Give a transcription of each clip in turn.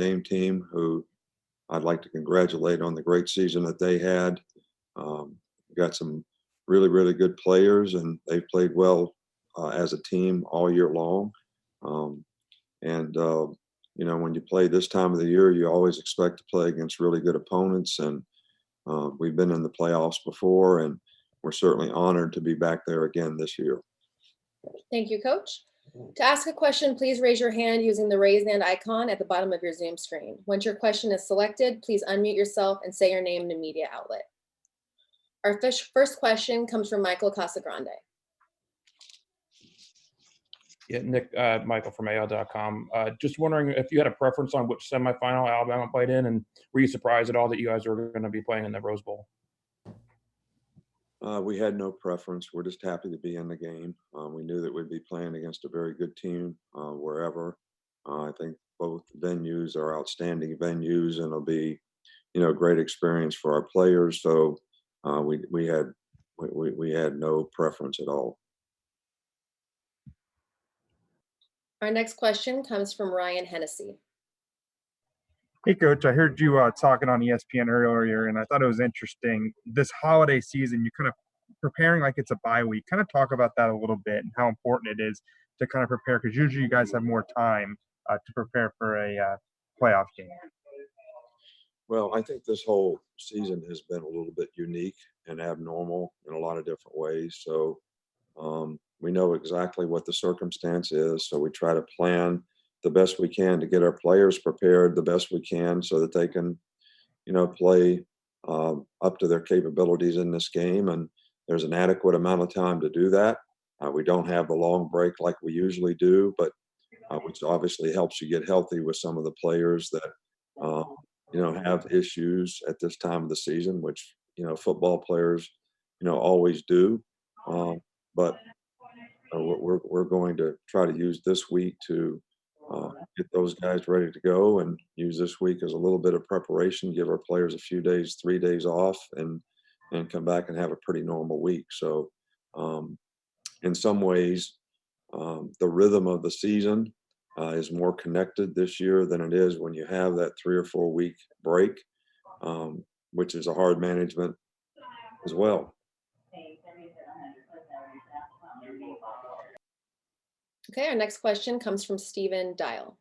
Dame team, who I'd like to congratulate on the great season that they had. Got some really, really good players, and they've played well as a team all year long. Um, and when you play this time of the year, you always expect to play against really good opponents. And we've been in the playoffs before, and we're certainly honored to be back there again this year. Thank you, Coach. To ask a question, please raise your hand using the raise hand icon at the bottom of your Zoom screen. Once your question is selected, please unmute yourself and say your name and media outlet. Our first question comes from Michael Casagrande. Yeah, Nick, Michael from AL.com. Just wondering if you had a preference on which semifinal Alabama played in, and were you surprised at all that you guys were going to be playing in the Rose Bowl? We had no preference. We're just happy to be in the game. We knew that we'd be playing against a very good team wherever. I think both venues are outstanding venues, and it'll be, a great experience for our players. So we had no preference at all. Our next question comes from Ryan Hennessy. Hey, Coach, I heard you talking on ESPN earlier, and I thought it was interesting. This holiday season, you're kind of preparing like it's a bye week. Kind of talk about that a little bit and how important it is to kind of prepare, because usually you guys have more time to prepare for a playoff game. Well, I think this whole season has been a little bit unique and abnormal in a lot of different ways. So we know exactly what the circumstance is. So we try to plan the best we can to get our players prepared the best we can so that they can, play up to their capabilities in this game. And there's an adequate amount of time to do that. We don't have the long break like we usually do, but which obviously helps you get healthy with some of the players that, have issues at this time of the season, which, football players, always do. But we're going to try to use this week to get those guys ready to go, and use this week as a little bit of preparation, give our players a few days, 3 days off, and come back and have a pretty normal week. So in some ways, the rhythm of the season is more connected this year than it is when you have that 3 or 4 week break, which is a hard management as well. Okay, our next question comes from Stephen Dial.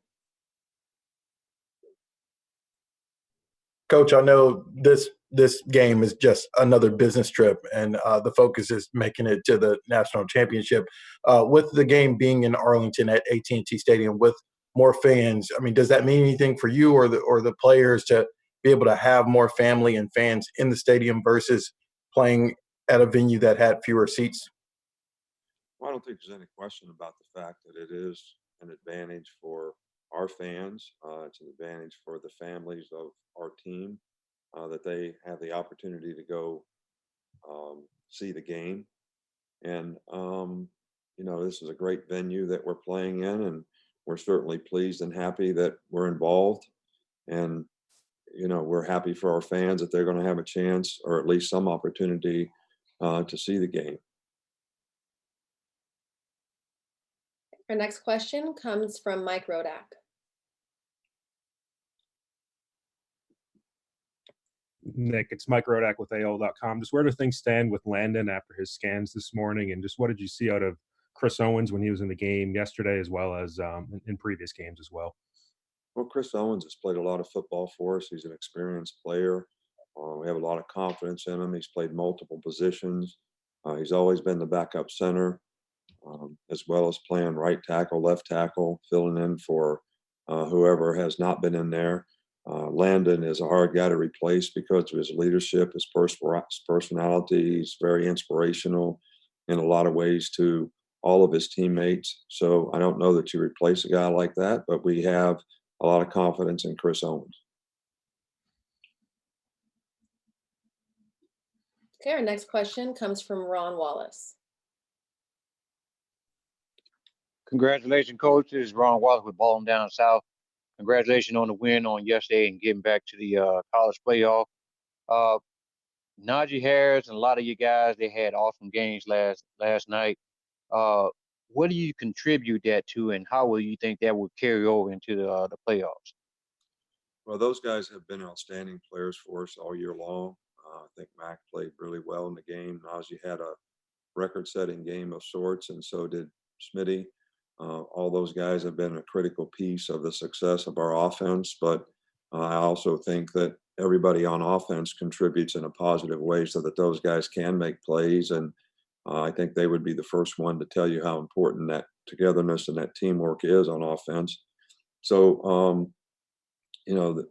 Coach, I know this game is just another business trip, and the focus is making it to the national championship. With the game being in Arlington at AT&T Stadium with more fans, I mean, does that mean anything for you or the players to be able to have more family and fans in the stadium versus playing at a venue that had fewer seats? Well, I don't think there's any question about the fact that it is an advantage for our fans. It's an advantage for the families of our team that they have the opportunity to go see the game. And, this is a great venue that we're playing in, and we're certainly pleased and happy that we're involved. And, we're happy for our fans that they're going to have a chance, or at least some opportunity to see the game. Our next question comes from Mike Rodak. Nick, it's Mike Rodak with AL.com. Just where do things stand with Landon after his scans this morning? And just what did you see out of Chris Owens when he was in the game yesterday, as well as in previous games as well? Well, Chris Owens has played a lot of football for us. He's an experienced player. We have a lot of confidence in him. He's played multiple positions. He's always been the backup center, as well as playing right tackle, left tackle, filling in for whoever has not been in there. Landon is a hard guy to replace because of his leadership, his personality. He's very inspirational in a lot of ways to all of his teammates. So I don't know that you replace a guy like that, but we have a lot of confidence in Chris Owens. Okay, our next question comes from Ron Wallace. Congratulations, Coach. This is Ron Wallace with Ballin' Down South. Congratulations on the win on yesterday and getting back to the college playoff. Najee Harris and a lot of you guys, they had awesome games last night. What do you contribute that to, and how will you think that will carry over into the playoffs? Well, those guys have been outstanding players for us all year long. I think Mac played really well in the game. Najee had a record-setting game of sorts, and so did Smitty. All those guys have been a critical piece of the success of our offense, but I also think that everybody on offense contributes in a positive way so that those guys can make plays. And I think they would be the first one to tell you how important that togetherness and that teamwork is on offense. So, you know,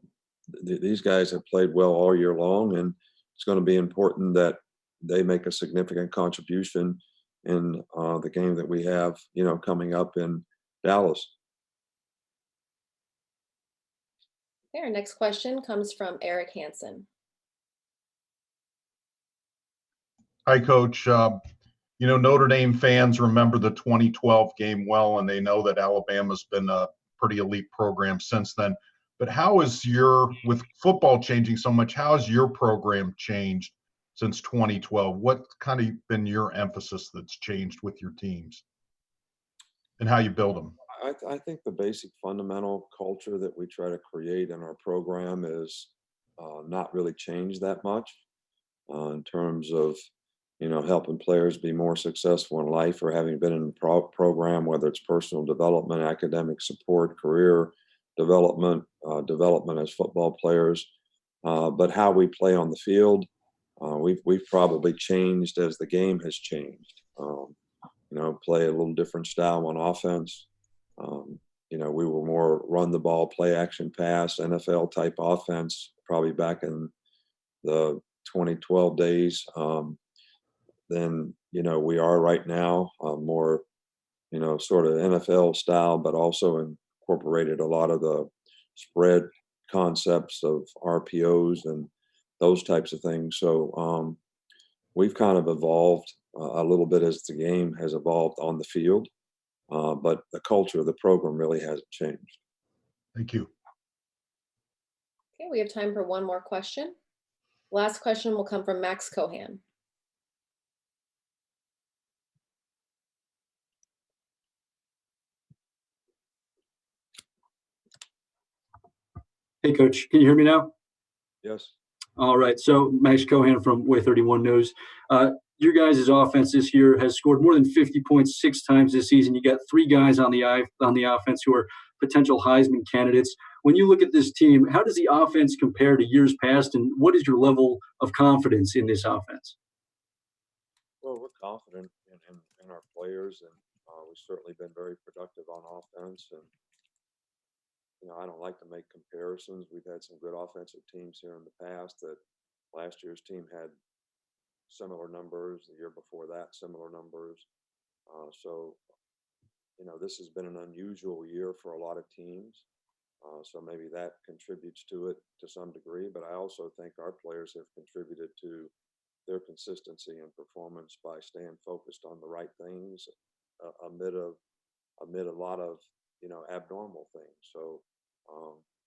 these guys have played well all year long, and it's going to be important that they make a significant contribution in the game that we have, coming up in Dallas. Okay, our next question comes from Eric Hansen. Hi, Coach. Notre Dame fans remember the 2012 game well, and they know that Alabama's been a pretty elite program since then. But with football changing so much, how has your program changed since 2012? What kind of been your emphasis that's changed with your teams and how you build them? I think the basic fundamental culture that we try to create in our program is not really changed that much in terms of helping players be more successful in life or having been in the program, whether it's personal development, academic support, career development, development as football players. But how we play on the field, we've probably changed as the game has changed. Play a little different style on offense. We were more run the ball, play action pass, NFL type offense, probably back in the 2012 days. Than we are right now, more sort of NFL style, but also incorporated a lot of the spread concepts of RPOs and those types of things. So we've kind of evolved a little bit as the game has evolved on the field, but the culture of the program really hasn't changed. Thank you. Okay, we have time for one more question. Last question will come from Max Cohan. Hey, Coach, can you hear me now? Yes. All right. So Max Cohan from Way 31 News. Your guys' offense this year has scored more than 50 points 6 times this season. You got 3 guys on the offense who are potential Heisman candidates. When you look at this team, how does the offense compare to years past, and what is your level of confidence in this offense? Well, we're confident in our players, and we've certainly been very productive on offense. And I don't like to make comparisons. We've had some good offensive teams here in the past. That last year's team had similar numbers. The year before that, similar numbers. So this has been an unusual year for a lot of teams. So maybe that contributes to it to some degree. But I also think our players have contributed to their consistency and performance by staying focused on the right things amid a lot of abnormal things. So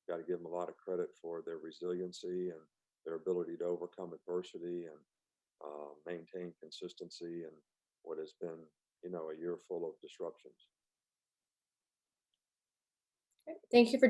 got to give them a lot of credit for their resiliency and their ability to overcome adversity and maintain consistency in what has been a year full of disruptions. Thank you for